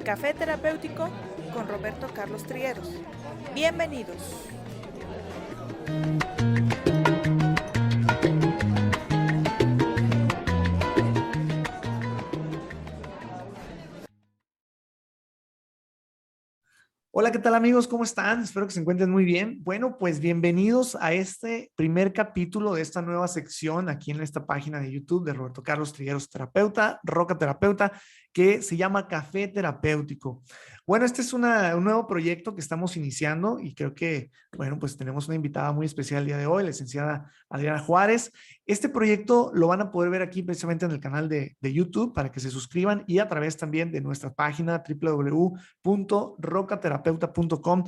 Café Terapéutico con Roberto Carlos Trigueros. Bienvenidos. Hola, ¿qué tal amigos? ¿Cómo están? Espero que se encuentren muy bien. Bueno, pues bienvenidos a este primer capítulo de esta nueva sección aquí en esta página de YouTube de Roberto Carlos Trigueros Terapeuta, Roca Terapeuta, que se llama Café Terapéutico. Bueno, este es un nuevo proyecto que estamos iniciando y creo que, bueno, pues tenemos una invitada muy especial el día de hoy, la licenciada Adriana Juárez. Este proyecto lo van a poder ver aquí precisamente en el canal de YouTube para que se suscriban y a través también de nuestra página www.rocaterapeuta.com.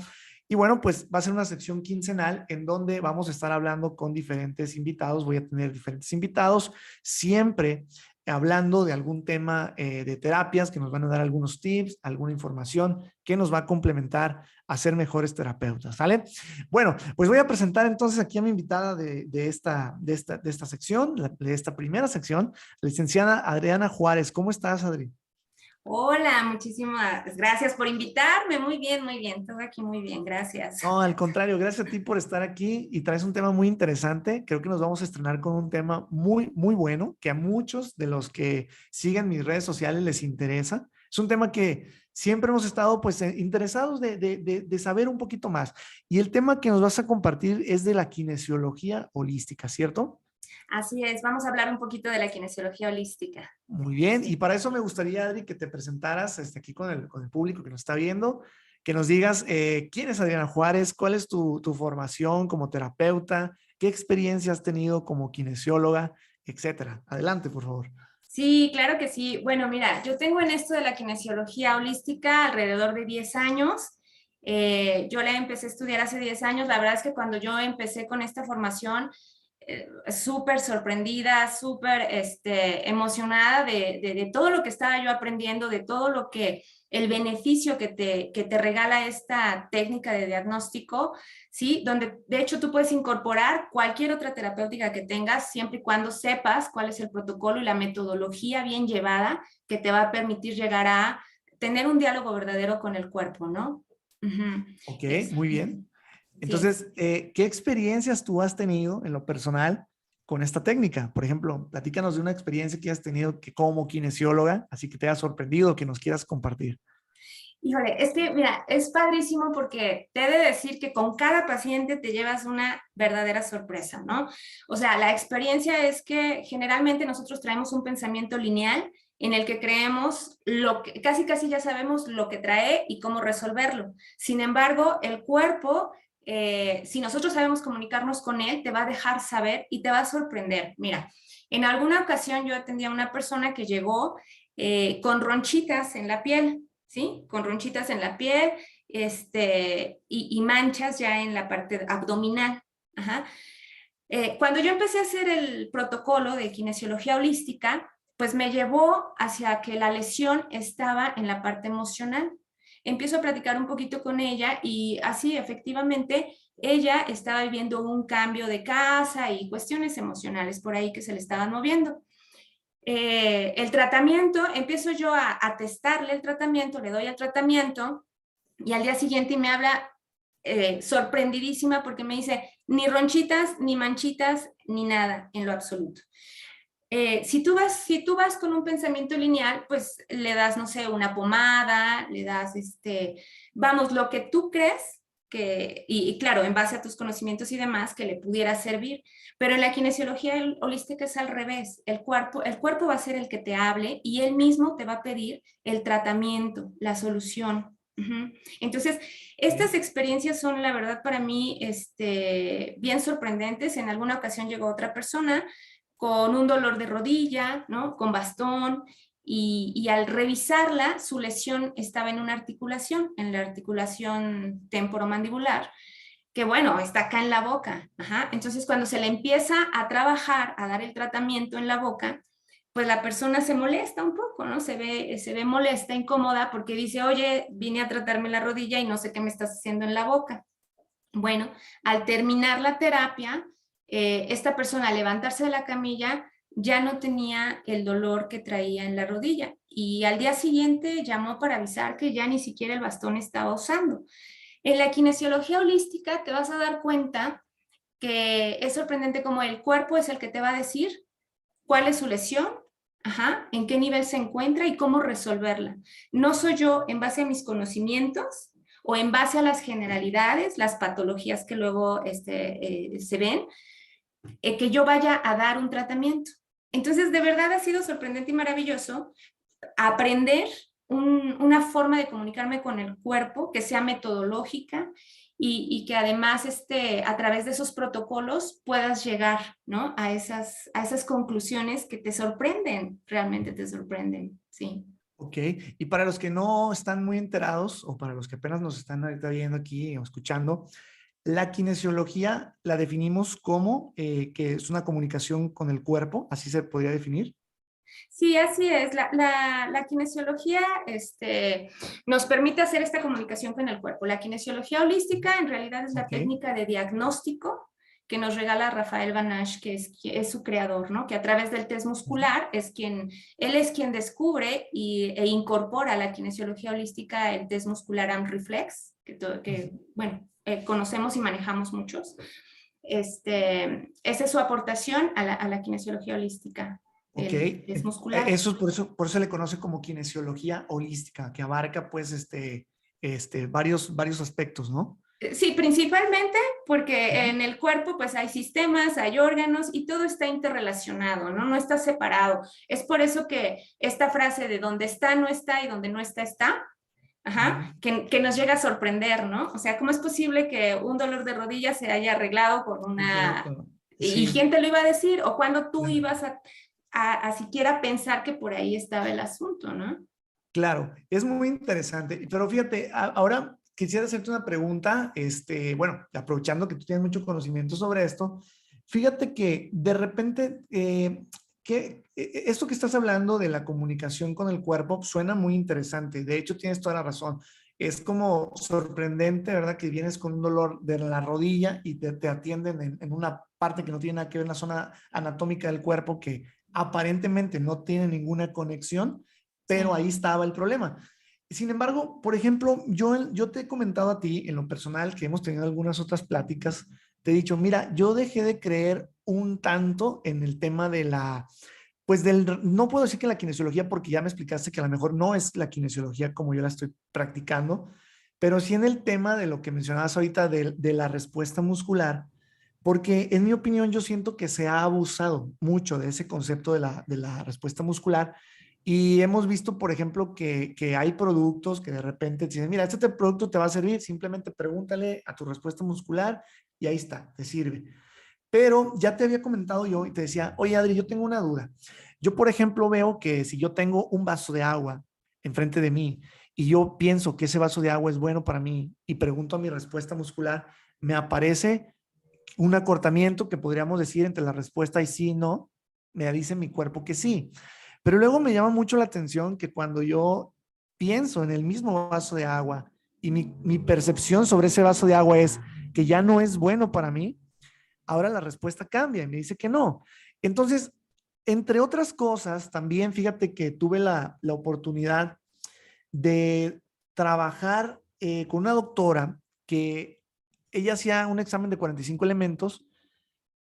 Y bueno, pues va a ser una sección quincenal en donde vamos a estar hablando con diferentes invitados. Voy a tener diferentes invitados, siempre hablando de algún tema de terapias que nos van a dar algunos tips, alguna información que nos va a complementar a ser mejores terapeutas, ¿sale? Bueno, pues voy a presentar entonces aquí a mi invitada de esta sección, de esta primera sección, la licenciada Adriana Juárez. ¿Cómo estás, Adri? Hola, muchísimas gracias por invitarme. Muy bien, todo aquí muy bien, gracias. No, al contrario, gracias a ti por estar aquí y traes un tema muy interesante. Creo que nos vamos a estrenar con un tema muy, muy bueno que a muchos de los que siguen mis redes sociales les interesa. Es un tema que siempre hemos estado pues interesados de saber un poquito más. Y el tema que nos vas a compartir es de la kinesiología holística, ¿cierto? Así es, vamos a hablar un poquito de la kinesiología holística. Muy bien, y para eso me gustaría, Adri, que te presentaras aquí con el público que nos está viendo, que nos digas quién es Adriana Juárez, cuál es tu formación como terapeuta, qué experiencia has tenido como kinesióloga, etcétera. Adelante, por favor. Sí, claro que sí. Bueno, mira, yo tengo en esto de la kinesiología holística alrededor de 10 años. Yo la empecé a estudiar hace 10 años. La verdad es que cuando yo empecé con esta formación, súper sorprendida, súper emocionada de todo lo que estaba yo aprendiendo, de todo lo que el beneficio que te regala esta técnica de diagnóstico, ¿sí? Donde de hecho tú puedes incorporar cualquier otra terapéutica que tengas siempre y cuando sepas cuál es el protocolo y la metodología bien llevada que te va a permitir llegar a tener un diálogo verdadero con el cuerpo, ¿no? Ok, muy bien. Sí. Entonces, ¿qué experiencias tú has tenido en lo personal con esta técnica? Por ejemplo, platícanos de una experiencia que has tenido que como kinesióloga, así que te haya sorprendido, que nos quieras compartir. Híjole, es que mira, es padrísimo porque te he de decir que con cada paciente te llevas una verdadera sorpresa, ¿no? O sea, la experiencia es que generalmente nosotros traemos un pensamiento lineal en el que creemos lo que casi ya sabemos lo que trae y cómo resolverlo. Sin embargo, el cuerpo, si nosotros sabemos comunicarnos con él, te va a dejar saber y te va a sorprender. Mira, en alguna ocasión yo atendí a una persona que llegó con ronchitas en la piel. ¿Sí? Con ronchitas en la piel y manchas ya en la parte abdominal. Ajá. Cuando yo empecé a hacer el protocolo de kinesiología holística, pues me llevó hacia que la lesión estaba en la parte emocional. Empiezo a platicar un poquito con ella y así efectivamente ella estaba viviendo un cambio de casa y cuestiones emocionales por ahí que se le estaban moviendo. El tratamiento, empiezo yo a testarle el tratamiento, le doy el tratamiento y al día siguiente me habla sorprendidísima porque me dice ni ronchitas, ni manchitas, ni nada en lo absoluto. Si tú vas con un pensamiento lineal, pues le das, no sé, una pomada, le das, vamos, lo que tú crees y claro, en base a tus conocimientos y demás, que le pudiera servir. Pero en la kinesiología holística es al revés. El cuerpo va a ser el que te hable y él mismo te va a pedir el tratamiento, la solución. Entonces, estas experiencias son, la verdad, para mí, bien sorprendentes. En alguna ocasión llegó otra persona con un dolor de rodilla, ¿no? Con bastón, y al revisarla, su lesión estaba en una articulación, en la articulación temporomandibular, que bueno, está acá en la boca. Ajá. Entonces, cuando se le empieza a trabajar, a dar el tratamiento en la boca, pues la persona se molesta un poco, ¿no? Se ve molesta, incómoda, porque dice, oye, vine a tratarme la rodilla y no sé qué me estás haciendo en la boca. Bueno, al terminar la terapia, esta persona al levantarse de la camilla ya no tenía el dolor que traía en la rodilla y al día siguiente llamó para avisar que ya ni siquiera el bastón estaba usando. En la kinesiología holística te vas a dar cuenta que es sorprendente cómo el cuerpo es el que te va a decir cuál es su lesión, en qué nivel se encuentra y cómo resolverla. No soy yo, en base a mis conocimientos o en base a las generalidades, las patologías que luego se ven, que yo vaya a dar un tratamiento. Entonces, de verdad ha sido sorprendente y maravilloso aprender una forma de comunicarme con el cuerpo que sea metodológica y que además a través de esos protocolos puedas llegar, ¿no? a esas conclusiones que te sorprenden, realmente te sorprenden, sí. Ok, y para los que no están muy enterados o para los que apenas nos están ahorita viendo aquí o escuchando, la kinesiología la definimos como que es una comunicación con el cuerpo, así se podría definir. Sí, así es. La kinesiología nos permite hacer esta comunicación con el cuerpo. La kinesiología holística en realidad es la técnica de diagnóstico que nos regala Rafael Banash, que es su creador, ¿no? Que a través del test muscular él es quien descubre e incorpora a la kinesiología holística el test muscular AMP-Reflex, bueno, conocemos y manejamos muchos. Esa es su aportación a la kinesiología holística. Ok, Es muscular. eso es por eso se le conoce como kinesiología holística, que abarca pues varios aspectos, ¿no? Sí, principalmente porque en el cuerpo pues hay sistemas, hay órganos y todo está interrelacionado, ¿no? No está separado. Es por eso que esta frase de donde está no está y donde no está está, que nos llega a sorprender, ¿no? O sea, ¿cómo es posible que un dolor de rodilla se haya arreglado con una... Sí. ¿Y quién te lo iba a decir? O cuando tú ibas a siquiera pensar que por ahí estaba el asunto, ¿no? Claro, es muy interesante, pero fíjate, ahora quisiera hacerte una pregunta, bueno, aprovechando que tú tienes mucho conocimiento sobre esto, fíjate que de repente, esto que estás hablando de la comunicación con el cuerpo suena muy interesante, de hecho tienes toda la razón, es como sorprendente, ¿verdad? Que vienes con un dolor de la rodilla y te atienden en una parte que no tiene nada que ver en la zona anatómica del cuerpo que aparentemente no tiene ninguna conexión, pero ahí estaba el problema. Sin embargo, por ejemplo, yo te he comentado a ti en lo personal que hemos tenido algunas otras pláticas, te he dicho, mira, yo dejé de creer un tanto en el tema de no puedo decir que la kinesiología, porque ya me explicaste que a lo mejor no es la kinesiología como yo la estoy practicando, pero sí en el tema de lo que mencionabas ahorita de la respuesta muscular, porque en mi opinión yo siento que se ha abusado mucho de ese concepto de la respuesta muscular y hemos visto, por ejemplo, que hay productos que de repente te dicen, mira, este producto te va a servir, simplemente pregúntale a tu respuesta muscular y ahí está, te sirve. Pero ya te había comentado yo y te decía, oye Adri, yo tengo una duda. Yo, por ejemplo, veo que si yo tengo un vaso de agua enfrente de mí y yo pienso que ese vaso de agua es bueno para mí y pregunto a mi respuesta muscular, me aparece un acortamiento que podríamos decir entre la respuesta y sí y no, me dice mi cuerpo que sí. Pero luego me llama mucho la atención que cuando yo pienso en el mismo vaso de agua y mi percepción sobre ese vaso de agua es que ya no es bueno para mí, ahora la respuesta cambia y me dice que no. Entonces, entre otras cosas, también fíjate que tuve la oportunidad de trabajar con una doctora que ella hacía un examen de 45 elementos,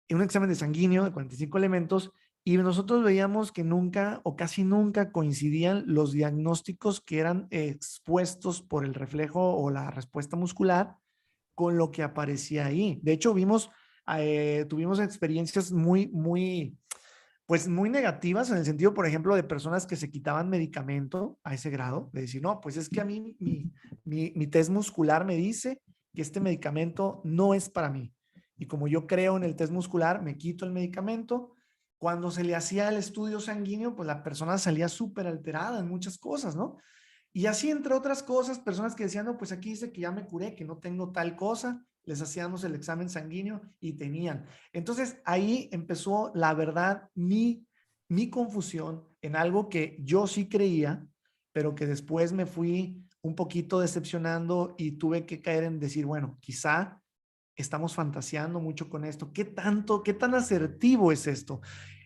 un examen de sanguíneo de 45 elementos, y nosotros veíamos que nunca o casi nunca coincidían los diagnósticos que eran expuestos por el reflejo o la respuesta muscular con lo que aparecía ahí. De hecho, tuvimos experiencias pues muy negativas en el sentido, por ejemplo, de personas que se quitaban medicamento a ese grado, de decir, no, pues es que a mí mi test muscular me dice que este medicamento no es para mí. Y como yo creo en el test muscular, me quito el medicamento. Cuando se le hacía el estudio sanguíneo, pues la persona salía súper alterada en muchas cosas, ¿no? Y así, entre otras cosas, personas que decían, no, pues aquí dice que ya me curé, que no tengo tal cosa, les hacíamos el examen sanguíneo y tenían. Entonces, ahí empezó, la verdad, mi confusión en algo que yo sí creía, pero que después me fui un poquito decepcionando y tuve que caer en decir, bueno, quizá estamos fantaseando mucho con esto. ¿Qué tan asertivo es esto?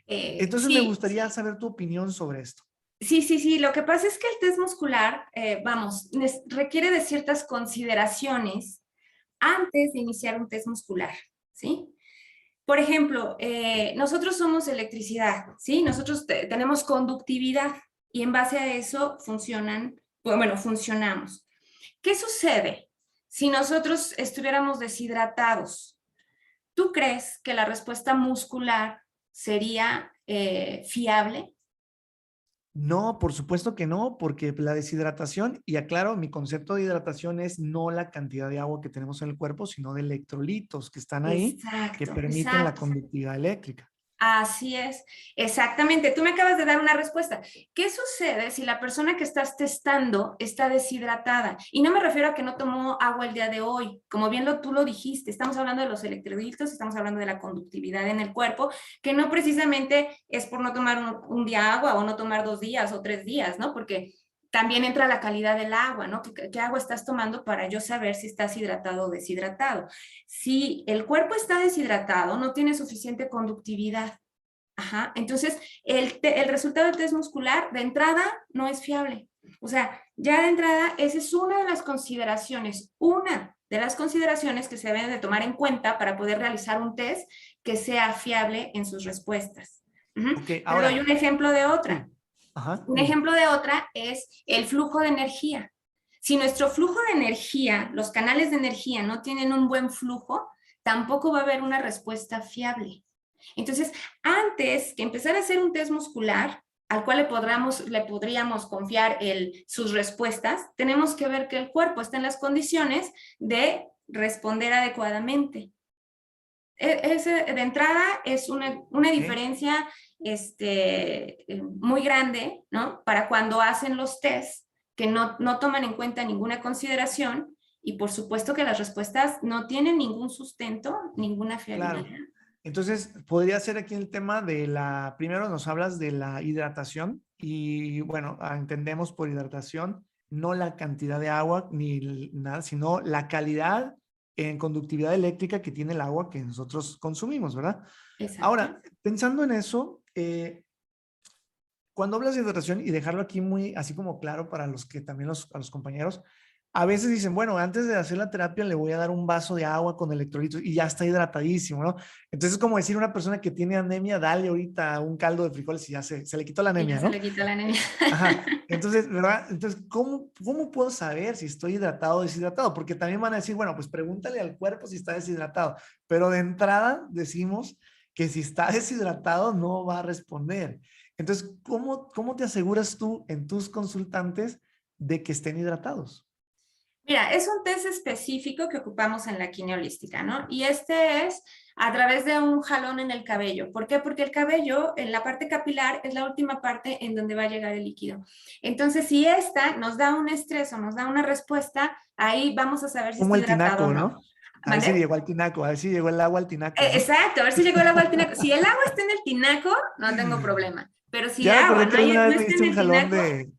Entonces, me Sí, gustaría saber tu opinión sobre esto. Sí. Lo que pasa es que el test muscular, requiere de ciertas consideraciones antes de iniciar un test muscular, ¿sí? Por ejemplo, nosotros somos electricidad, ¿sí? Nosotros tenemos conductividad y en base a eso funcionamos. ¿Qué sucede si nosotros estuviéramos deshidratados? ¿Tú crees que la respuesta muscular sería fiable? No, por supuesto que no, porque la deshidratación, y aclaro, mi concepto de hidratación es no la cantidad de agua que tenemos en el cuerpo, sino de electrolitos que están ahí que Exacto, permiten la exacto. conductividad eléctrica. Así es, exactamente. Tú me acabas de dar una respuesta. ¿Qué sucede si la persona que estás testando está deshidratada? Y no me refiero a que no tomó agua el día de hoy, como bien tú lo dijiste, estamos hablando de los electrolitos, estamos hablando de la conductividad en el cuerpo, que no precisamente es por no tomar un día agua o no tomar 2 días o 3 días, ¿no? Porque también entra la calidad del agua, ¿no? ¿Qué agua estás tomando para yo saber si estás hidratado o deshidratado? Si el cuerpo está deshidratado, no tiene suficiente conductividad. Ajá. Entonces, el resultado del test muscular de entrada no es fiable. O sea, ya de entrada, esa es una de las consideraciones que se deben de tomar en cuenta para poder realizar un test que sea fiable en sus respuestas. Ok, Te doy ahora, un ejemplo de otra. sí, ajá, Un dime. ejemplo de otra es el flujo de energía. Si nuestro flujo de energía, los canales de energía no tienen un buen flujo, tampoco va a haber una respuesta fiable. Entonces, antes que empezar a hacer un test muscular, al cual le podríamos confiar sus respuestas, tenemos que ver que el cuerpo está en las condiciones de responder adecuadamente. De entrada es una Ok. diferencia muy grande, ¿no? Para cuando hacen los tests que no toman en cuenta ninguna consideración y por supuesto que las respuestas no tienen ningún sustento, ninguna fiabilidad. Claro. Entonces, podría ser aquí el tema de primero nos hablas de la hidratación y bueno, entendemos por hidratación no la cantidad de agua ni nada, sino la calidad en conductividad eléctrica que tiene el agua que nosotros consumimos, ¿verdad? Exacto. Ahora, pensando en eso, cuando hablas de hidratación y dejarlo aquí muy así como claro para los que también a los compañeros, a veces dicen, bueno, antes de hacer la terapia le voy a dar un vaso de agua con electrolitos y ya está hidratadísimo, ¿no? Entonces es como decir a una persona que tiene anemia, dale ahorita un caldo de frijoles y ya se le quitó la Y ya anemia, se ¿no? le quita la anemia. Ajá. Entonces, ¿verdad? Entonces, ¿cómo puedo saber si estoy hidratado o deshidratado? Porque también van a decir, bueno, pues pregúntale al cuerpo si está deshidratado. Pero de entrada decimos que si está deshidratado no va a responder. Entonces, ¿cómo te aseguras tú en tus consultantes de que estén hidratados? Mira, es un test específico que ocupamos en la quimio holística, ¿no? Y este es a través de un jalón en el cabello. ¿Por qué? Porque el cabello, en la parte capilar, es la última parte en donde va a llegar el líquido. Entonces, si esta nos da un estrés o nos da una respuesta, ahí vamos a saber si Como está el hidratado o tinaco, no. ¿no? A ver si ¿Mande? llegó al tinaco, a ver si llegó el agua al tinaco, ¿no? Exacto, a ver si llegó el agua al tinaco. Si el agua está en el tinaco, no tengo problema. Pero si Ya el me agua acordé que alguna no vez me está diste en un el jalón tinaco, de,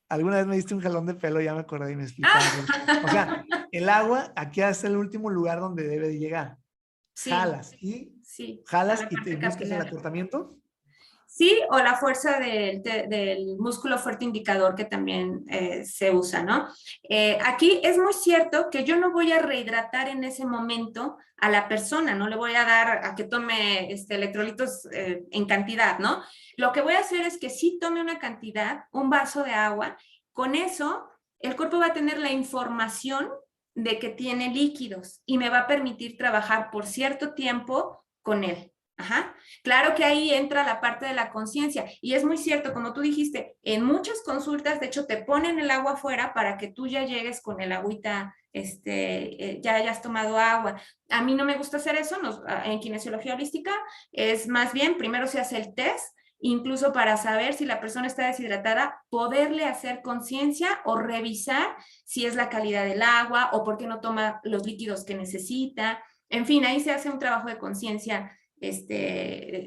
alguna vez me diste un jalón de pelo, ya me acordé y me explicabas bien. O ¡ah! sea, el agua aquí es el último lugar donde debe de llegar. Sí, sí, a Jalas la y te parte buscas el capilar. acortamiento. Sí, o la fuerza del músculo fuerte indicador que también se usa, ¿no? Aquí es muy cierto que yo no voy a rehidratar en ese momento a la persona, no le voy a dar a que tome electrolitos en cantidad, ¿no? Lo que voy a hacer es que sí tome una cantidad, un vaso de agua, con eso el cuerpo va a tener la información de que tiene líquidos y me va a permitir trabajar por cierto tiempo con él. Ajá. Claro que ahí entra la parte de la conciencia y es muy cierto, como tú dijiste, en muchas consultas, de hecho, te ponen el agua afuera para que tú ya llegues con el agüita, ya hayas tomado agua. A mí no me gusta hacer eso, en kinesiología holística es más bien, primero se hace el test, incluso para saber si la persona está deshidratada, poderle hacer conciencia o revisar si es la calidad del agua o por qué no toma los líquidos que necesita. En fin, ahí se hace un trabajo de conciencia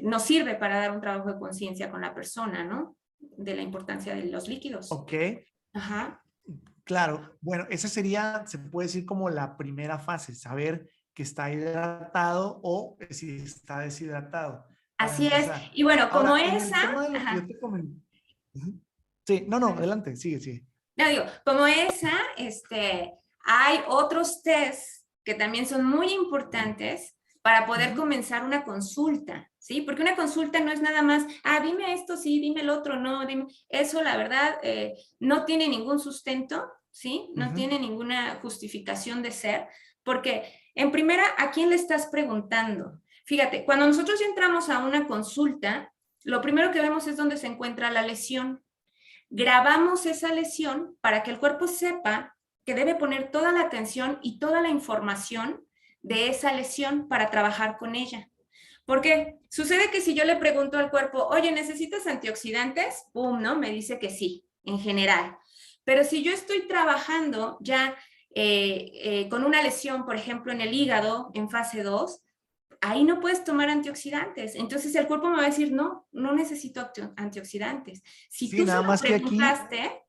nos sirve para dar un trabajo de conciencia con la persona, ¿no? De la importancia de los líquidos. Ok, Ajá. claro. Bueno, esa sería, se puede decir como la primera fase, saber que está hidratado o si está deshidratado, para Así es. empezar. Y bueno, como Ahora, en el esa, tema de lo que yo ajá, te comenté. Sí, no, no, adelante, sigue, sigue. No, digo, como esa, hay otros tests que también son muy importantes para poder comenzar una consulta, ¿sí? Porque una consulta no es nada más, dime esto, sí, dime el otro, no, dime. Eso, la verdad, no tiene ningún sustento, ¿sí? No tiene ninguna justificación de ser, porque en primera, ¿a quién le estás preguntando? Fíjate, cuando nosotros entramos a una consulta, lo primero que vemos es dónde se encuentra la lesión. Grabamos esa lesión para que el cuerpo sepa que debe poner toda la atención y toda la información de esa lesión para trabajar con ella. Porque sucede que si yo le pregunto al cuerpo, oye, ¿necesitas antioxidantes? ¡Pum!, ¿no? Me dice que sí, en general. Pero si yo estoy trabajando ya con una lesión, por ejemplo, en el hígado, en fase 2, ahí no puedes tomar antioxidantes. Entonces el cuerpo me va a decir, no, no necesito antioxidantes. Si Sí, tú se nada lo más que aquí preguntaste,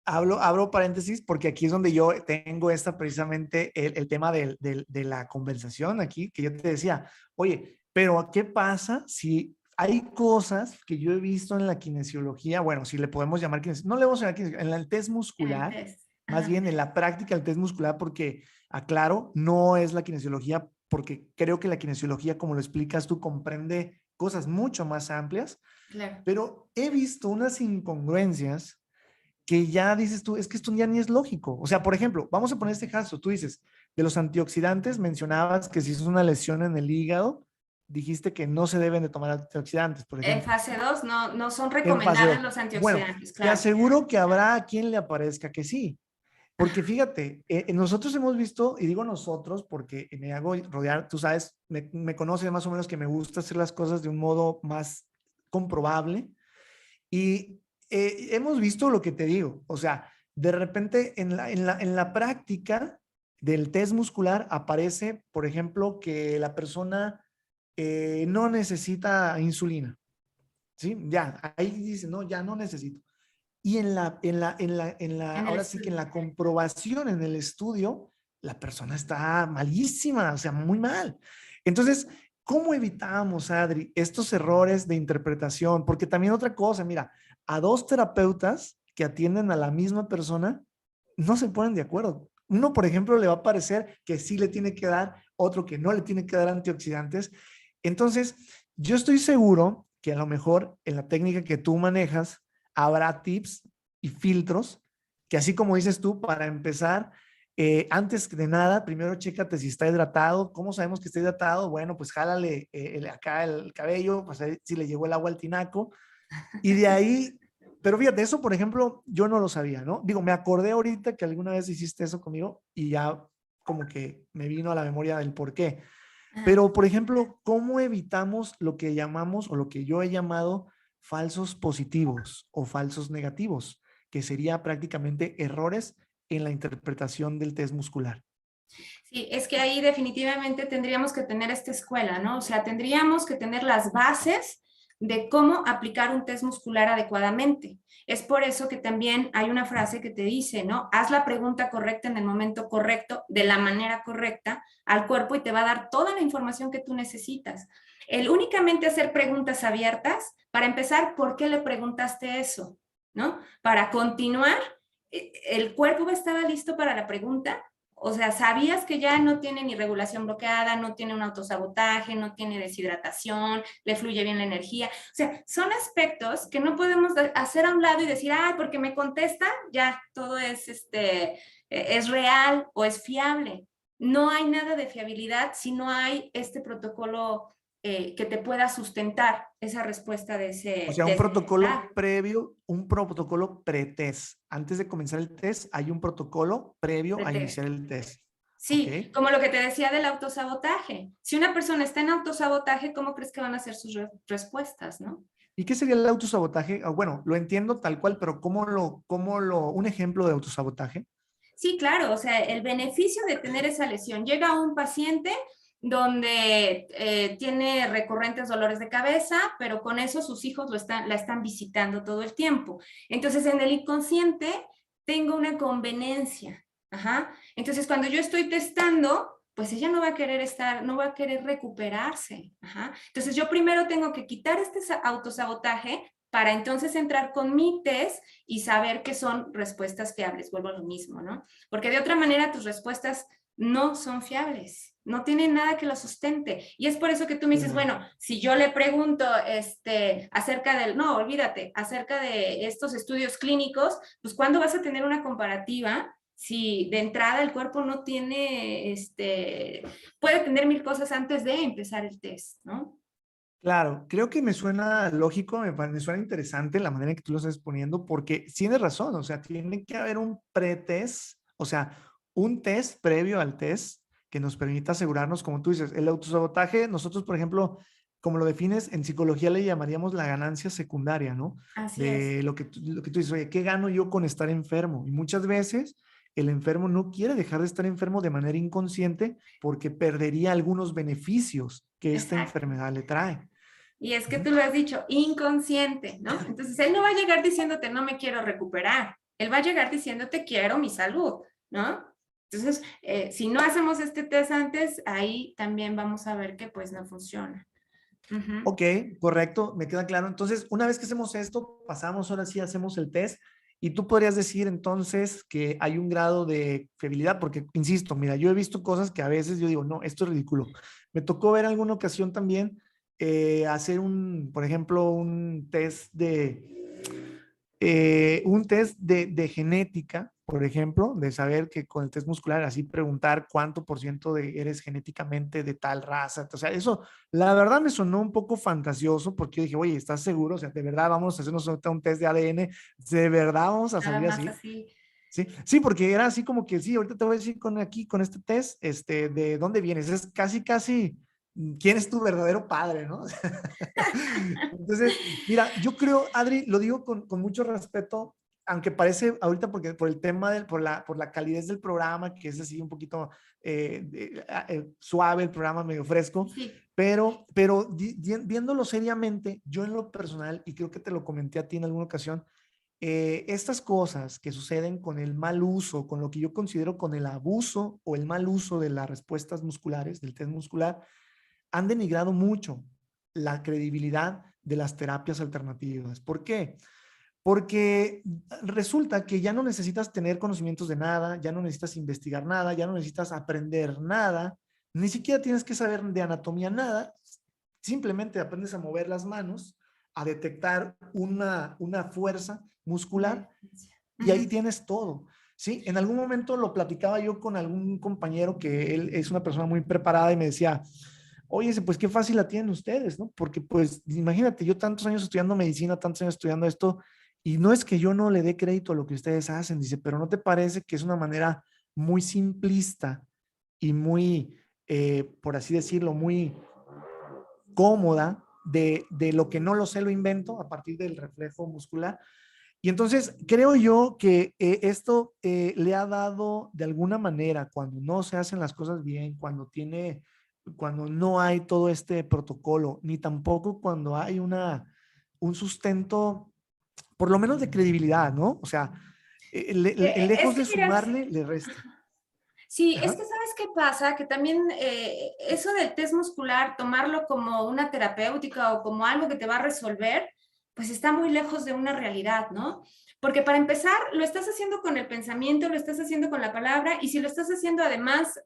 abro paréntesis porque aquí es donde yo tengo precisamente el tema de la conversación aquí, que yo te decía, oye, pero ¿qué pasa si hay cosas que yo he visto en la kinesiología? Bueno, si le podemos llamar kinesiología, no le vamos a llamar kinesiología, en el test en el muscular, test. más bien en la práctica del test muscular, porque, aclaro, no es la kinesiología, porque creo que la kinesiología, como lo explicas tú, comprende cosas mucho más amplias, Claro. pero he visto unas incongruencias que ya dices tú, es que esto ya ni es lógico. O sea, por ejemplo, vamos a poner este caso, tú dices, de los antioxidantes, mencionabas que si es una lesión en el hígado, dijiste que no se deben de tomar antioxidantes, por En ejemplo. fase 2 no, no son En fase recomendables 2. los Bueno, antioxidantes, te claro. aseguro que habrá a quien le aparezca que sí. Porque fíjate, nosotros hemos visto, y digo nosotros porque me hago rodear, tú sabes, me conoces más o menos que me gusta hacer las cosas de un modo más comprobable. Y hemos visto lo que te digo, o sea, de repente en la práctica del test muscular aparece, por ejemplo, que la persona no necesita insulina, ¿sí? Ya, ahí dice, no, ya no necesito. Y En el ahora sí que en estudio. la comprobación en el estudio, la persona está malísima, o sea, muy mal. Entonces, ¿cómo evitamos, Adri, estos errores de interpretación? Porque también otra cosa, mira, a dos terapeutas que atienden a la misma persona, no se ponen de acuerdo. Uno, por ejemplo, le va a parecer que sí le tiene que dar, otro que no le tiene que dar antioxidantes. Entonces, yo estoy seguro que a lo mejor en la técnica que tú manejas, habrá tips y filtros que así como dices tú, para empezar, antes de nada, primero chécate si está hidratado. ¿Cómo sabemos que está hidratado? Bueno, pues jálale acá el cabello, pues si le llegó el agua al tinaco. Y de ahí, pero fíjate, eso por ejemplo, yo no lo sabía, ¿no? Digo, me acordé ahorita que alguna vez hiciste eso conmigo y ya como que me vino a la memoria del por qué. Ajá. Pero, por ejemplo, ¿cómo evitamos lo que llamamos o lo que yo he llamado falsos positivos o falsos negativos? Que sería prácticamente errores en la interpretación del test muscular. Sí, es que ahí definitivamente tendríamos que tener esta escuela, ¿no? O sea, tendríamos que tener las bases de cómo aplicar un test muscular adecuadamente. Es por eso que también hay una frase que te dice, ¿no? Haz la pregunta correcta en el momento correcto, de la manera correcta al cuerpo y te va a dar toda la información que tú necesitas. El únicamente hacer preguntas abiertas, para empezar, ¿por qué le preguntaste eso? ¿No? Para continuar, ¿el cuerpo estaba listo para la pregunta? O sea, ¿sabías que ya no tiene ni regulación bloqueada, no tiene un autosabotaje, no tiene deshidratación, le fluye bien la energía? O sea, son aspectos que no podemos hacer a un lado y decir, ay, porque me contesta, ya todo es real o es fiable. No hay nada de fiabilidad si no hay este protocolo que te pueda sustentar esa respuesta de O ese sea, un test. protocolo previo, un protocolo pretest. Antes de comenzar el test, hay un protocolo previo a iniciar el test. ¿Ok? Sí, como lo que te decía del autosabotaje. Si una persona está en autosabotaje, ¿cómo crees que van a ser sus respuestas, no? ¿Y qué sería el autosabotaje? Bueno, lo entiendo tal cual, pero un ejemplo de autosabotaje? Sí, claro, o sea, el beneficio de tener esa lesión. Llega un paciente donde tiene recurrentes dolores de cabeza, pero con eso sus hijos la están visitando todo el tiempo. Entonces, en el inconsciente tengo una conveniencia. Ajá. Entonces, cuando yo estoy testando, pues ella no va a querer no va a querer recuperarse. Ajá. Entonces, yo primero tengo que quitar este autosabotaje para entonces entrar con mi test y saber que son respuestas fiables. Vuelvo a lo mismo, ¿no? Porque de otra manera tus respuestas no son fiables, no tienen nada que lo sustente. Y es por eso que tú me dices, bueno, si yo le pregunto acerca del, no, olvídate, acerca de estos estudios clínicos, pues ¿cuándo vas a tener una comparativa? Si de entrada el cuerpo no tiene, puede tener 1000 cosas antes de empezar el test, ¿no? Claro, creo que me suena lógico, me suena interesante la manera en que tú lo estás poniendo, porque tienes razón, o sea, tiene que haber un pretest, o sea, un test previo al test que nos permita asegurarnos, como tú dices, el autosabotaje, nosotros, por ejemplo, como lo defines, en psicología le llamaríamos la ganancia secundaria, ¿no? Así es. De lo que tú dices, oye, ¿qué gano yo con estar enfermo? Y muchas veces el enfermo no quiere dejar de estar enfermo de manera inconsciente porque perdería algunos beneficios que esta Exacto. enfermedad le trae. Y es que tú lo has dicho, inconsciente, ¿no? Entonces él no va a llegar diciéndote no me quiero recuperar, él va a llegar diciéndote quiero mi salud, ¿no? Entonces, si no hacemos este test antes, ahí también vamos a ver que pues no funciona. Ok, correcto, me queda claro. Entonces, una vez que hacemos esto, pasamos, ahora sí hacemos el test y tú podrías decir entonces que hay un grado de fiabilidad, porque, insisto, mira, yo he visto cosas que a veces yo digo, no, esto es ridículo. Me tocó ver alguna ocasión también hacer por ejemplo, un test de genética, por ejemplo, de saber que con el test muscular, así preguntar cuánto por ciento eres genéticamente de tal raza. O sea, eso, la verdad me sonó un poco fantasioso porque yo dije, oye, ¿estás seguro? O sea, ¿de verdad vamos a hacernos un test de ADN? ¿De verdad vamos a Nada salir más así? así. Sí, sí, porque era así como que sí, ahorita te voy a decir con este test, de dónde vienes. Es casi, casi, ¿quién es tu verdadero padre, no? Entonces, mira, yo creo, Adri, lo digo con mucho respeto, aunque parece ahorita porque por el tema por la calidez del programa, que es así un poquito suave el programa, medio fresco, Sí. pero viéndolo seriamente, yo en lo personal, y creo que te lo comenté a ti en alguna ocasión, estas cosas que suceden con el mal uso, con lo que yo considero con el abuso o el mal uso de las respuestas musculares, del test muscular, han denigrado mucho la credibilidad de las terapias alternativas. ¿Por qué? Porque resulta que ya no necesitas tener conocimientos de nada, ya no necesitas investigar nada, ya no necesitas aprender nada, ni siquiera tienes que saber de anatomía nada, simplemente aprendes a mover las manos, a detectar una fuerza muscular y ahí tienes todo. ¿Sí? En algún momento lo platicaba yo con algún compañero que él es una persona muy preparada y me decía, oye, pues qué fácil la tienen ustedes, ¿no? Porque pues imagínate, yo tantos años estudiando medicina, tantos años estudiando esto, y no es que yo no le dé crédito a lo que ustedes hacen, dice, pero ¿no te parece que es una manera muy simplista y muy, por así decirlo, muy cómoda de lo que no lo sé, lo invento a partir del reflejo muscular? Y entonces creo yo que esto le ha dado de alguna manera, cuando no se hacen las cosas bien, cuando no hay todo este protocolo, ni tampoco cuando hay un sustento, por lo menos de credibilidad, ¿no? O sea, Es lejos que de mira, sumarle, le resta. sí, es Ajá. que ¿sabes qué pasa? Que también eso del test muscular, tomarlo como una terapéutica o como algo que te va a resolver, pues está muy lejos de una realidad, ¿no? Porque para empezar, lo estás haciendo con el pensamiento, lo estás haciendo con la palabra, y si lo estás haciendo además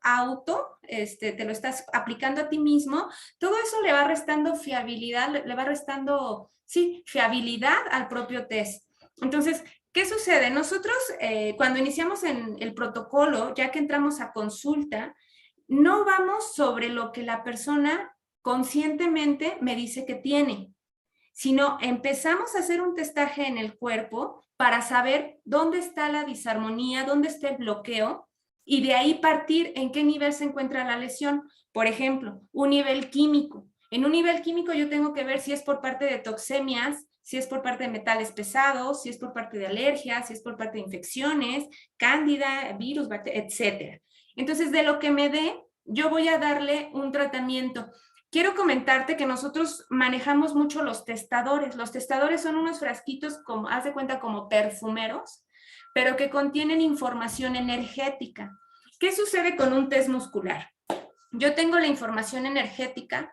te lo estás aplicando a ti mismo, todo eso le va restando fiabilidad, le va restando, sí, fiabilidad al propio test. Entonces, ¿qué sucede? Nosotros, cuando iniciamos en el protocolo, ya que entramos a consulta, no vamos sobre lo que la persona conscientemente me dice que tiene, sino empezamos a hacer un testaje en el cuerpo para saber dónde está la disarmonía, dónde está el bloqueo, y de ahí partir en qué nivel se encuentra la lesión. Por ejemplo, un nivel químico. En un nivel químico yo tengo que ver si es por parte de toxemias, si es por parte de metales pesados, si es por parte de alergias, si es por parte de infecciones, cándida, virus, bacterias, etc. Entonces, de lo que me dé, yo voy a darle un tratamiento. Quiero comentarte que nosotros manejamos mucho los testadores. Los testadores son unos frasquitos, como, haz de cuenta, como perfumeros, pero que contienen información energética. ¿Qué sucede con un test muscular? Yo tengo la información energética,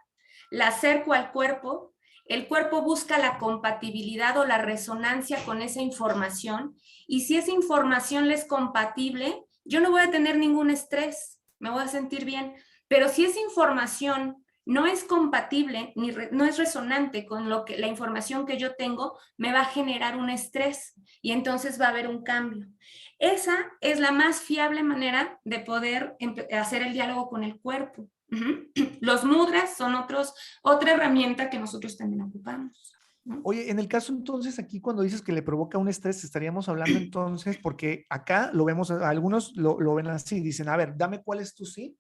la acerco al cuerpo, el cuerpo busca la compatibilidad o la resonancia con esa información, y si esa información le es compatible, yo no voy a tener ningún estrés, me voy a sentir bien. Pero si esa información no es compatible, no es resonante con la información que yo tengo, me va a generar un estrés y entonces va a haber un cambio. Esa es la más fiable manera de poder hacer el diálogo con el cuerpo. Los mudras son otra herramienta que nosotros también ocupamos. Oye, en el caso entonces aquí cuando dices que le provoca un estrés, estaríamos hablando entonces, porque acá lo vemos, algunos lo ven así, dicen, a ver, dame cuál es tu sí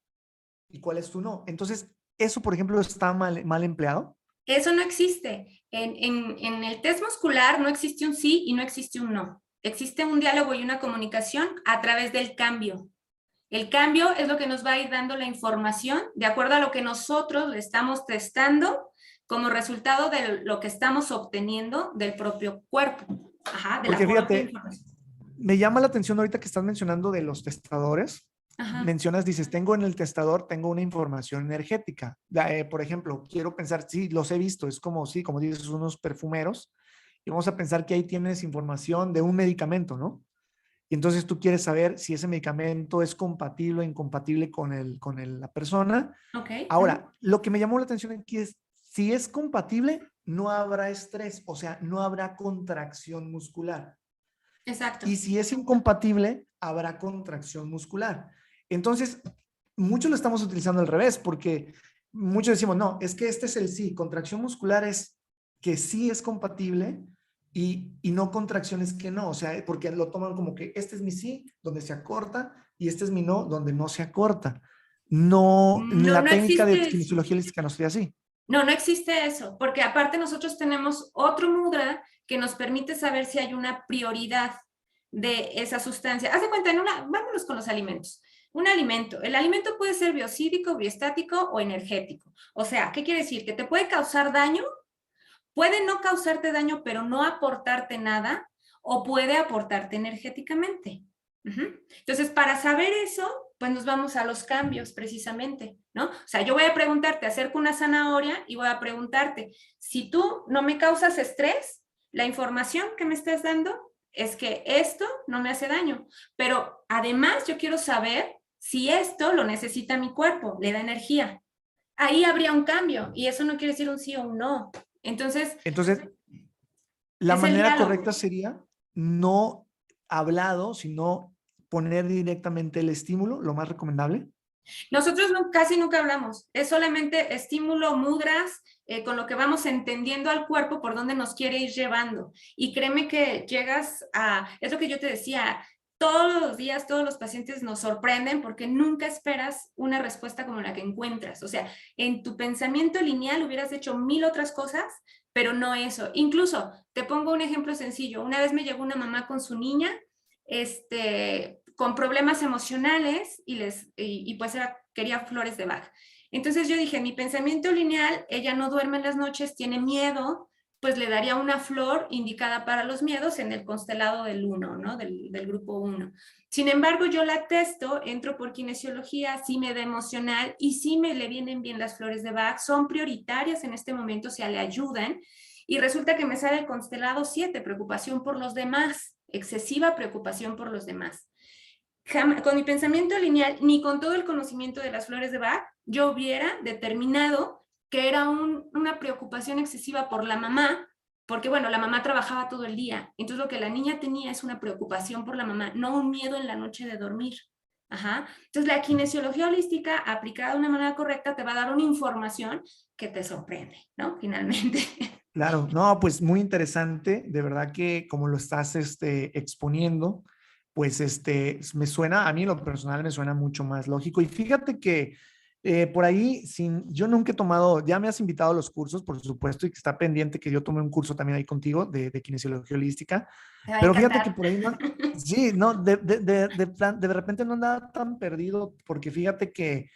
y cuál es tu no. Entonces, eso, por ejemplo, está mal empleado. Eso no existe. En el test muscular no existe un sí y no existe un no. Existe un diálogo y una comunicación a través del cambio. El cambio es lo que nos va a ir dando la información de acuerdo a lo que nosotros le estamos testando como resultado de lo que estamos obteniendo del propio cuerpo. Ajá, de Porque la propia fíjate, información. me llama la atención ahorita que estás mencionando de los testadores. Ajá. Mencionas, dices, tengo en el testador, tengo una información energética. Por ejemplo, quiero pensar, sí, los he visto, es como, sí, como dices, unos perfumeros, y vamos a pensar que ahí tienes información de un medicamento, ¿no? Y entonces tú quieres saber si ese medicamento es compatible o incompatible con la persona. Okay. Ahora, lo que me llamó la atención aquí es, si es compatible, no habrá estrés, o sea, no habrá contracción muscular. Exacto. Y si es incompatible, habrá contracción muscular. Entonces, muchos lo estamos utilizando al revés, porque muchos decimos, no, es que este es el sí, contracción muscular es que sí es compatible y no contracciones que no, o sea, porque lo toman como que este es mi sí, donde se acorta, y este es mi no, donde no se acorta. No, No, la no técnica de existe. kinesiología holística no sería así. No, no existe eso, porque aparte nosotros tenemos otro mudra que nos permite saber si hay una prioridad de esa sustancia. Haz de cuenta, vámonos con los alimentos. Un alimento, el alimento puede ser biocídico, biostático o energético. O sea, ¿qué quiere decir? Que te puede causar daño, puede no causarte daño, pero no aportarte nada, o puede aportarte energéticamente. Entonces, para saber eso, pues nos vamos a los cambios precisamente, ¿no? O sea, yo voy a preguntarte, acerco una zanahoria y voy a preguntarte, si tú no me causas estrés, la información que me estás dando es que esto no me hace daño, pero además yo quiero saber si esto lo necesita mi cuerpo, le da energía. Ahí habría un cambio y eso no quiere decir un sí o un no. Entonces, la es el manera diálogo. correcta sería no hablado, sino poner directamente el estímulo, lo más recomendable. Nosotros casi nunca hablamos, es solamente estímulo, mudras, con lo que vamos entendiendo al cuerpo por dónde nos quiere ir llevando. Y créeme que es lo que yo te decía, todos los días todos los pacientes nos sorprenden porque nunca esperas una respuesta como la que encuentras. O sea, en tu pensamiento lineal hubieras hecho 1000 otras cosas, pero no eso. Incluso, te pongo un ejemplo sencillo. Una vez me llegó una mamá con su niña, con problemas emocionales y pues quería flores de Bach. Entonces yo dije, mi pensamiento lineal, ella no duerme en las noches, tiene miedo, pues le daría una flor indicada para los miedos en el constelado del 1, ¿no? Del grupo 1. Sin embargo, yo la testo, entro por kinesiología, sí me da emocional y sí me le vienen bien las flores de Bach, son prioritarias en este momento, o sea, le ayudan. Y resulta que me sale el constelado 7, preocupación por los demás, excesiva preocupación por los demás. Con mi pensamiento lineal, ni con todo el conocimiento de las flores de Bach, yo hubiera determinado que era una preocupación excesiva por la mamá, porque bueno, la mamá trabajaba todo el día, entonces lo que la niña tenía es una preocupación por la mamá, no un miedo en la noche de dormir. Ajá. Entonces la kinesiología holística aplicada de una manera correcta te va a dar una información que te sorprende, ¿no? Finalmente. Claro, no, pues muy interesante, de verdad que como lo estás exponiendo, pues me suena, a mí en lo personal me suena mucho más lógico. Y fíjate que por ahí, yo nunca he tomado, ya me has invitado a los cursos, por supuesto, y que está pendiente que yo tome un curso también ahí contigo de kinesiología holística, Te va a pero fíjate encantar. que por ahí no, sí, no, de repente no andaba tan perdido, porque fíjate que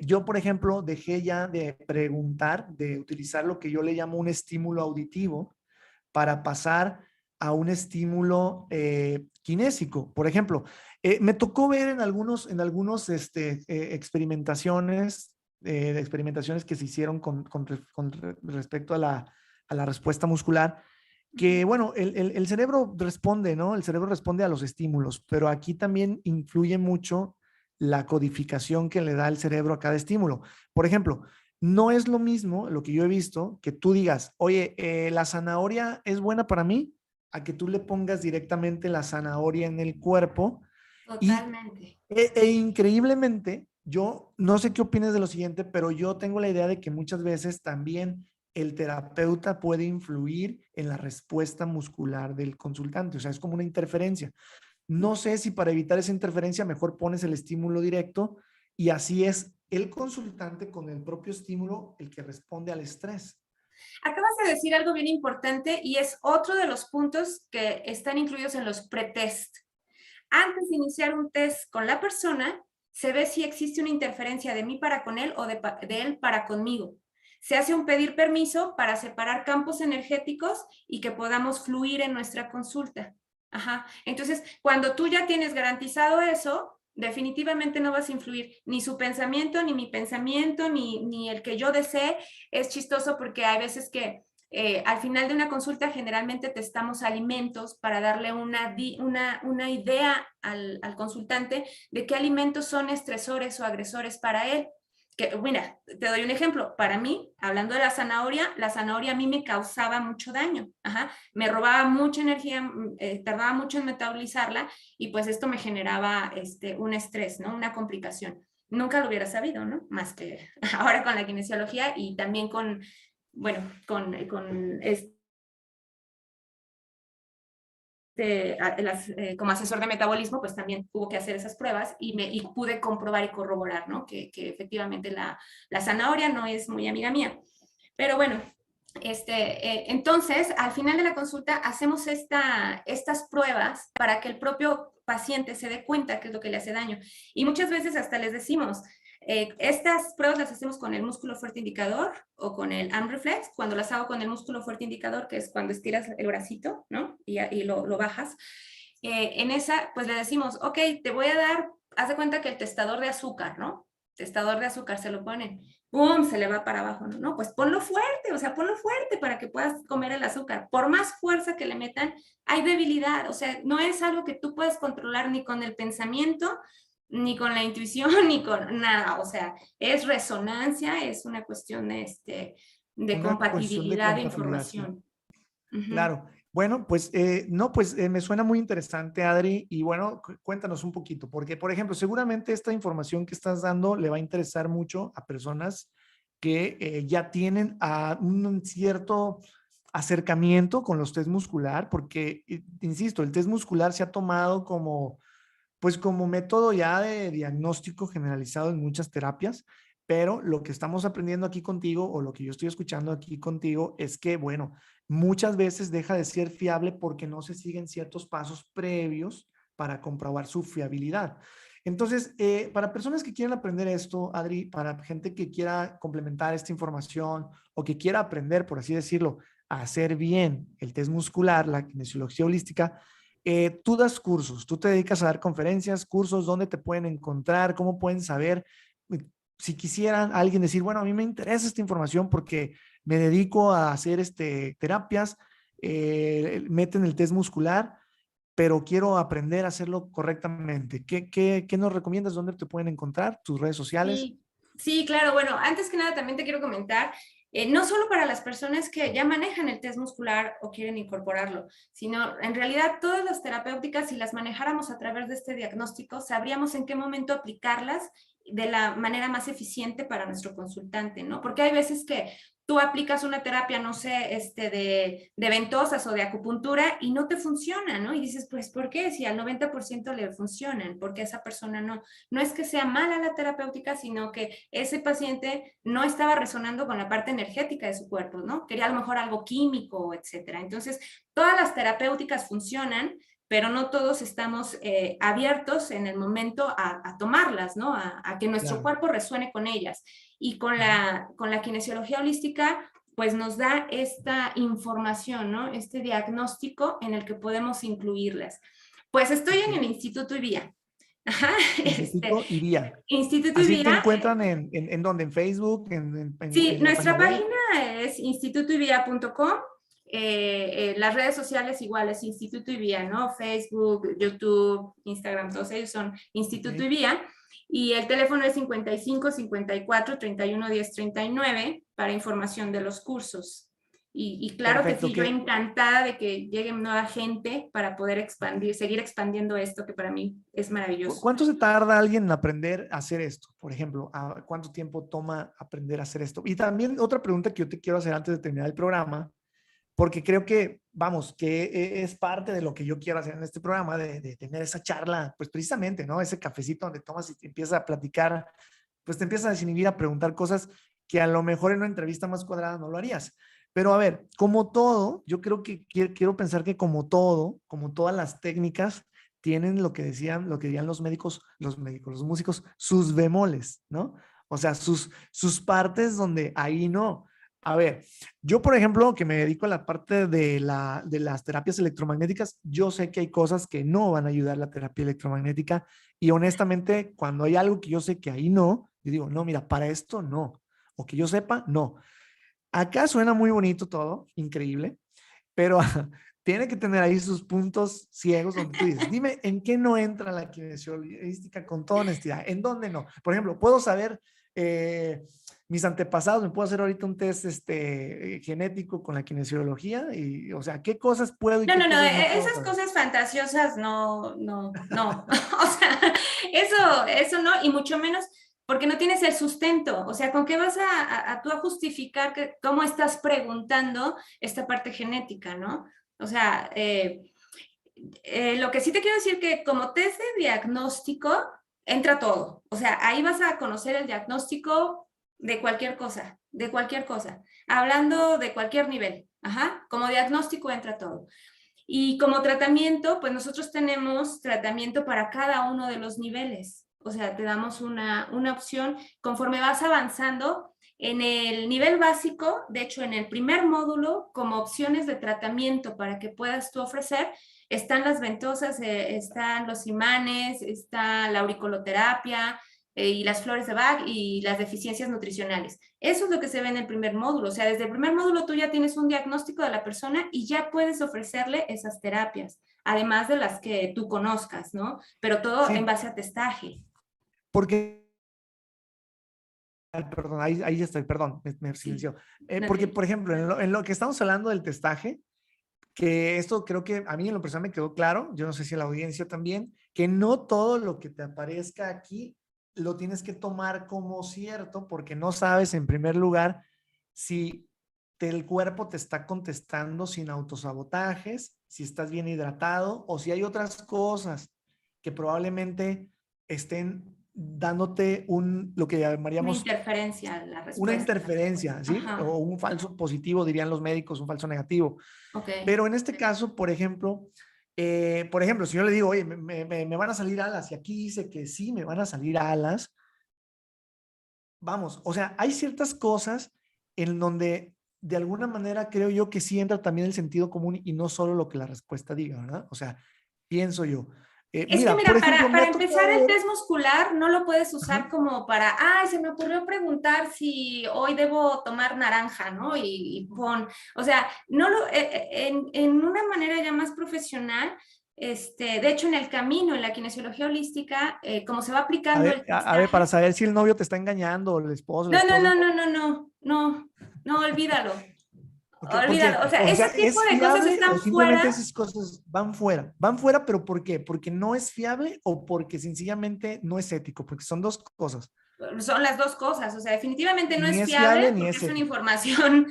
yo, por ejemplo, dejé ya de preguntar, de utilizar lo que yo le llamo un estímulo auditivo para pasar a un estímulo kinésico. Por ejemplo, me tocó ver en algunos experimentaciones que se hicieron con respecto a a la respuesta muscular, que bueno, el cerebro responde, ¿no? El cerebro responde a los estímulos, pero aquí también influye mucho la codificación que le da el cerebro a cada estímulo. Por ejemplo, no es lo mismo lo que yo he visto que tú digas, oye, la zanahoria es buena para mí, a que tú le pongas directamente la zanahoria en el cuerpo. Y Totalmente. increíblemente, yo no sé qué opinas de lo siguiente, pero yo tengo la idea de que muchas veces también el terapeuta puede influir en la respuesta muscular del consultante. O sea, es como una interferencia. No sé si para evitar esa interferencia mejor pones el estímulo directo y así es el consultante con el propio estímulo el que responde al estrés. Acabas de decir algo bien importante y es otro de los puntos que están incluidos en los pretest. Antes de iniciar un test con la persona, se ve si existe una interferencia de mí para con él o de él para conmigo. Se hace un pedir permiso para separar campos energéticos y que podamos fluir en nuestra consulta. Ajá. Entonces, cuando tú ya tienes garantizado eso, definitivamente no vas a influir ni su pensamiento, ni mi pensamiento, ni el que yo desee. Es chistoso porque hay veces que al final de una consulta generalmente testamos alimentos para darle una idea al consultante de qué alimentos son estresores o agresores para él. Que, mira, te doy un ejemplo. Para mí, hablando de la zanahoria a mí me causaba mucho daño. Ajá. Me robaba mucha energía, tardaba mucho en metabolizarla y pues esto me generaba un estrés, ¿no? Una complicación. Nunca lo hubiera sabido, ¿no? Más que ahora con la kinesiología y también con, bueno, como asesor de metabolismo, pues también tuvo que hacer esas pruebas y pude comprobar y corroborar, ¿no? Que efectivamente la zanahoria no es muy amiga mía. Pero bueno, entonces, al final de la consulta hacemos estas pruebas para que el propio paciente se dé cuenta qué es lo que le hace daño. Y muchas veces hasta les decimos, estas pruebas las hacemos con el músculo fuerte indicador o con el arm reflex. Cuando las hago con el músculo fuerte indicador, que es cuando estiras el bracito, ¿no? Y lo bajas. En esa, pues le decimos, ok, te voy a dar, haz de cuenta que el testador de azúcar, ¿no? Testador de azúcar se lo ponen, ¡pum! Se le va para abajo, ¿no? No, pues ponlo fuerte, o sea, ponlo fuerte para que puedas comer el azúcar. Por más fuerza que le metan, hay debilidad, o sea, no es algo que tú puedas controlar ni con el pensamiento, ni con la intuición, ni con nada, o sea, es resonancia, es una cuestión de Una cuestión de compatibilidad de compatibilidad, sí. información. Uh-huh. Claro. Bueno, pues no, pues me suena muy interesante, Adri, y bueno, cuéntanos un poquito, porque por ejemplo, seguramente esta información que estás dando le va a interesar mucho a personas que ya tienen un cierto acercamiento con los test muscular, porque, insisto, el test muscular se ha tomado como, pues como método ya de diagnóstico generalizado en muchas terapias, pero lo que estamos aprendiendo aquí contigo o lo que yo estoy escuchando aquí contigo es que, bueno, muchas veces deja de ser fiable porque no se siguen ciertos pasos previos para comprobar su fiabilidad. Entonces, para personas que quieran aprender esto, Adri, para gente que quiera complementar esta información o que quiera aprender, por así decirlo, a hacer bien el test muscular, la kinesiología holística, tú das cursos, tú te dedicas a dar conferencias, cursos, ¿dónde te pueden encontrar? ¿Cómo pueden saber? Si quisieran alguien decir, bueno, a mí me interesa esta información porque me dedico a hacer terapias, meten el test muscular, pero quiero aprender a hacerlo correctamente. ¿Qué nos recomiendas? ¿Dónde te pueden encontrar? ¿Tus redes sociales? Sí, claro. Bueno, antes que nada también te quiero comentar, no solo para las personas que ya manejan el test muscular o quieren incorporarlo, sino en realidad todas las terapéuticas, si las manejáramos a través de este diagnóstico, sabríamos en qué momento aplicarlas de la manera más eficiente para nuestro consultante, ¿no? Porque hay veces que tú aplicas una terapia, no sé, de ventosas o de acupuntura y no te funciona, ¿no? Y dices, pues, ¿por qué? Si al 90% le funcionan, porque esa persona no. No es que sea mala la terapéutica, sino que ese paciente no estaba resonando con la parte energética de su cuerpo, ¿no? Quería a lo mejor algo químico, etcétera. Entonces, todas las terapéuticas funcionan, pero no todos estamos abiertos en el momento a tomarlas, ¿no? A que nuestro cuerpo resuene con ellas. Y con la kinesiología holística, pues nos da esta información, ¿no? Este diagnóstico en el que podemos incluirlas. Pues estoy en el Instituto IVIA. Ajá, Instituto IVIA. Instituto Así IVIA. te encuentran en dónde, en Facebook, Sí, en la página nuestra web. página es institutoivía.com. Las redes sociales igual es Instituto Ivía, ¿no? Facebook, YouTube, Instagram, todos ellos son Instituto Ivía. Y el teléfono es 55 54 31 10 39 para información de los cursos. Y claro Perfecto, que sí, yo encantada de que llegue nueva gente para poder expandir, seguir expandiendo esto que para mí es maravilloso. ¿Cuánto se tarda alguien en aprender a hacer esto? Por ejemplo, ¿cuánto tiempo toma aprender a hacer esto? Y también otra pregunta que yo te quiero hacer antes de terminar el programa, porque creo que, vamos, que es parte de lo que yo quiero hacer en este programa, de tener esa charla, pues precisamente, ¿no? Ese cafecito donde tomas y te empiezas a platicar, pues te empiezas a desinhibir, a preguntar cosas que a lo mejor en una entrevista más cuadrada no lo harías. Pero a ver, como todo, yo creo que quiero pensar que como todo, como todas las técnicas, tienen lo que dirían los músicos, sus bemoles, ¿no? O sea, sus partes donde ahí no. A ver, yo, por ejemplo, que me dedico a la parte de las terapias electromagnéticas, yo sé que hay cosas que no van a ayudar la terapia electromagnética y honestamente, cuando hay algo que yo sé que ahí no, yo digo, no, mira, para esto no. O que yo sepa, no. Acá suena muy bonito todo, increíble, pero tiene que tener ahí sus puntos ciegos donde tú dices, dime en qué no entra la kinesiologística con toda honestidad, en dónde no. Por ejemplo, puedo saber mis antepasados, me puedo hacer ahorita un test genético con la kinesiología y, o sea, ¿qué cosas puedo y no, qué no, no, cosas no puedo esas saber? cosas fantasiosas no. O sea, eso no, y mucho menos porque no tienes el sustento. O sea, ¿con qué vas tú a justificar cómo estás preguntando esta parte genética, no? O sea, lo que sí te quiero decir que como test de diagnóstico entra todo. O sea, ahí vas a conocer el diagnóstico de cualquier cosa, hablando de cualquier nivel. Ajá, como diagnóstico entra todo. Y como tratamiento, pues nosotros tenemos tratamiento para cada uno de los niveles. O sea, te damos una opción conforme vas avanzando. En el nivel básico, de hecho, en el primer módulo, como opciones de tratamiento para que puedas tú ofrecer, están las ventosas, están los imanes, está la auriculoterapia, y las flores de Bach y las deficiencias nutricionales. Eso es lo que se ve en el primer módulo. O sea, desde el primer módulo tú ya tienes un diagnóstico de la persona y ya puedes ofrecerle esas terapias, además de las que tú conozcas, ¿no? Pero todo en base a testaje. Porque, perdón, ahí ya estoy, perdón, me silenció. Porque, por ejemplo, en lo que estamos hablando del testaje, que esto creo que a mí en lo personal me quedó claro, yo no sé si a la audiencia también, que no todo lo que te aparezca aquí lo tienes que tomar como cierto porque no sabes en primer lugar si el cuerpo te está contestando sin autosabotajes, si estás bien hidratado o si hay otras cosas que probablemente estén dándote lo que llamaríamos una interferencia a la respuesta. Una interferencia, ¿sí? Ajá. O un falso positivo, dirían los médicos, un falso negativo. Okay. Pero en este caso, por ejemplo, si yo le digo, oye, me van a salir alas, y aquí dice que sí, me van a salir alas, vamos, o sea, hay ciertas cosas en donde de alguna manera creo yo que sí entra también el sentido común y no solo lo que la respuesta diga, ¿verdad? O sea, pienso yo. Mira, por ejemplo, para empezar el test muscular no lo puedes usar como para, se me ocurrió preguntar si hoy debo tomar naranja, ¿no? Y pon, o sea, no en una manera ya más profesional, de hecho en el camino, en la kinesiología holística, como se va aplicando el testaje, a ver, para saber si el novio te está engañando o el esposo. No, olvídalo. Okay, olvídalo, o sea, ese tipo de cosas están fuera. Esas cosas van fuera, pero ¿por qué? ¿Porque no es fiable o porque sencillamente no es ético? Porque son dos cosas. Son las dos cosas, o sea, definitivamente no es fiable porque es una información,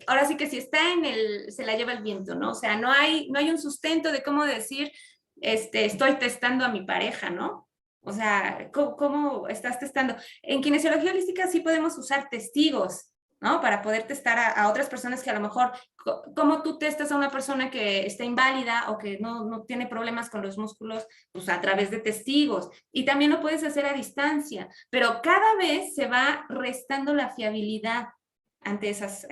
ahora sí que si está se la lleva el viento, ¿no? O sea, no hay un sustento de cómo decir, estoy testando a mi pareja, ¿no? O sea, ¿cómo estás testando? En kinesiología holística sí podemos usar testigos, ¿no? Para poder testar a otras personas que a lo mejor, ¿cómo tú testas a una persona que está inválida o que no tiene problemas con los músculos? Pues a través de testigos. Y también lo puedes hacer a distancia, pero cada vez se va restando la fiabilidad ante esas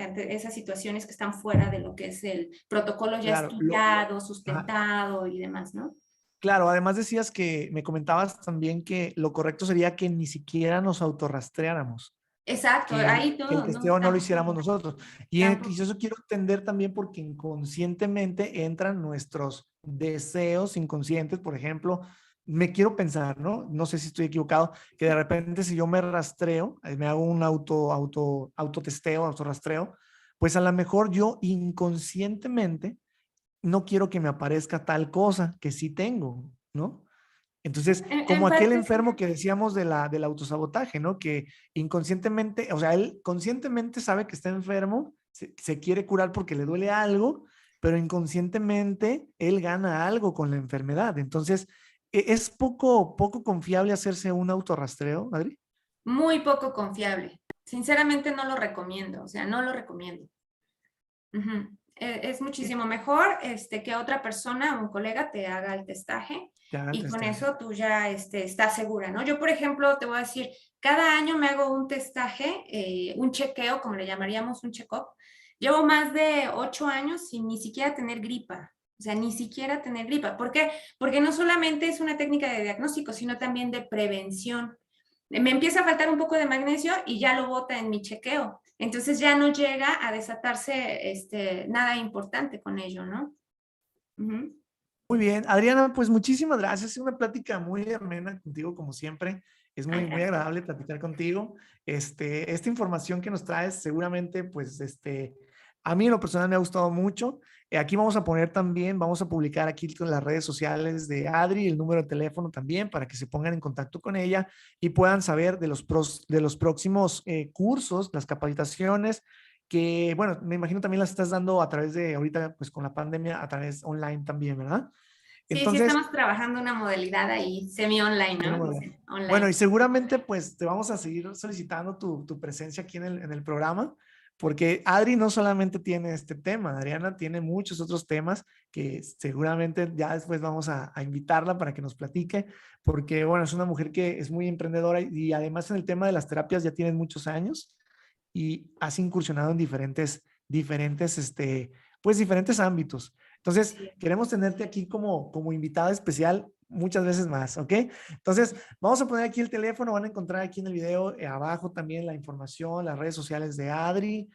situaciones que están fuera de lo que es el protocolo ya estudiado, sustentado y demás, ¿no? Claro, además decías que me comentabas también que lo correcto sería que ni siquiera nos autorrastreáramos. Exacto, ahí todo. Que el testeo no lo hiciéramos Tampoco. nosotros. Y eso quiero entender también porque inconscientemente entran nuestros deseos inconscientes. Por ejemplo, me quiero pensar, ¿no? No sé si estoy equivocado, que de repente si yo me rastreo, me hago un autotesteo, autorrastreo, pues a lo mejor yo inconscientemente no quiero que me aparezca tal cosa que sí tengo, ¿no? Entonces, como En aquel parte sí. enfermo que decíamos del autosabotaje, ¿no? Que inconscientemente, o sea, él conscientemente sabe que está enfermo, se quiere curar porque le duele algo, pero inconscientemente él gana algo con la enfermedad. Entonces, es poco confiable hacerse un autorrastreo, Adri. Muy poco confiable. Sinceramente no lo recomiendo, o sea, no lo recomiendo. Ujú. Es muchísimo mejor que otra persona, un colega, te haga el testaje Que hagan y con testaje. eso tú ya estás segura, ¿no? Yo, por ejemplo, te voy a decir, cada año me hago un testaje, un chequeo, como le llamaríamos un check-up. Llevo más de 8 años sin ni siquiera tener gripa. O sea, ni siquiera tener gripa. ¿Por qué? Porque no solamente es una técnica de diagnóstico, sino también de prevención. Me empieza a faltar un poco de magnesio y ya lo bota en mi chequeo. Entonces ya no llega a desatarse nada importante con ello, ¿no? Uh-huh. Muy bien, Adriana, pues muchísimas gracias. Es una plática muy amena contigo, como siempre. Es Ay, muy gracias. agradable platicar contigo. Esta información que nos traes, seguramente, pues, a mí en lo personal me ha gustado mucho. Aquí vamos a poner también, vamos a publicar aquí con las redes sociales de Adri, el número de teléfono también, para que se pongan en contacto con ella y puedan saber de los próximos cursos, las capacitaciones que, bueno, me imagino también las estás dando a través de ahorita, pues con la pandemia, a través online también, ¿verdad? Sí, sí Entonces, estamos trabajando una modalidad ahí semi-online, una ¿no? modalidad. Sí, Bueno, online. y seguramente pues te vamos a seguir solicitando tu presencia aquí en el programa, porque Adri no solamente tiene este tema, Adriana tiene muchos otros temas que seguramente ya después vamos a invitarla para que nos platique, porque bueno, es una mujer que es muy emprendedora y además en el tema de las terapias ya tiene muchos años y has incursionado en pues diferentes ámbitos. Entonces, Sí. queremos tenerte aquí como invitada especial muchas veces más, ¿ok? Entonces, vamos a poner aquí el teléfono, van a encontrar aquí en el video abajo también la información, las redes sociales de Adri,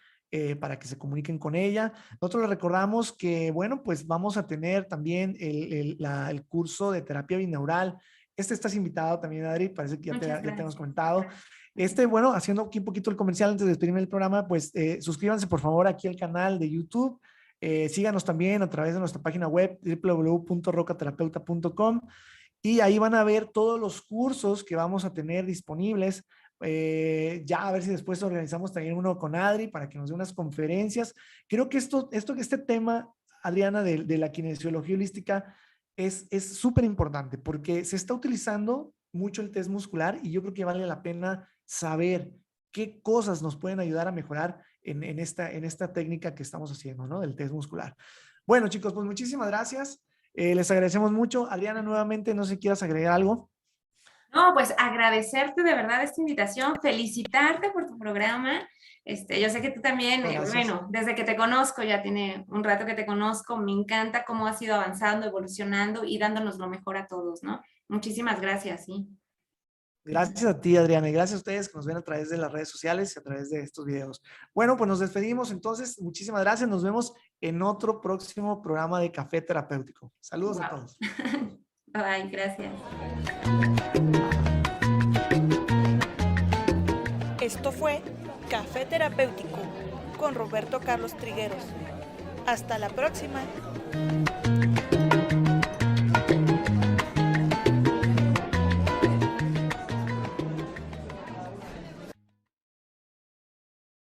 para que se comuniquen con ella. Nosotros les recordamos que, bueno, pues vamos a tener también el curso de terapia binaural. Estás invitado también, Adri, parece que Muchas ya te hemos gracias. comentado. Bueno, haciendo aquí un poquito el comercial antes de despedirme del programa, pues suscríbanse por favor aquí al canal de YouTube. Síganos también a través de nuestra página web www.rocaterapeuta.com y ahí van a ver todos los cursos que vamos a tener disponibles. Ya a ver si después organizamos también uno con Adri para que nos dé unas conferencias. Creo que este tema, Adriana, de la kinesiología holística es súper importante porque se está utilizando mucho el test muscular y yo creo que vale la pena saber qué cosas nos pueden ayudar a mejorar en esta técnica que estamos haciendo, ¿no? Del test muscular. Bueno, chicos, pues muchísimas gracias. Les agradecemos mucho. Adriana, nuevamente, no sé si quieras agregar algo. No, pues agradecerte de verdad esta invitación, felicitarte por tu programa. Yo sé que tú también, Gracias. bueno, desde que te conozco, ya tiene un rato que te conozco, me encanta cómo has ido avanzando, evolucionando y dándonos lo mejor a todos, ¿no? Muchísimas gracias, sí. Gracias a ti, Adriana, y gracias a ustedes que nos ven a través de las redes sociales y a través de estos videos. Bueno, pues nos despedimos entonces. Muchísimas gracias. Nos vemos en otro próximo programa de Café Terapéutico. Saludos a Wow. todos. Bye, gracias. Esto fue Café Terapéutico con Roberto Carlos Trigueros. Hasta la próxima.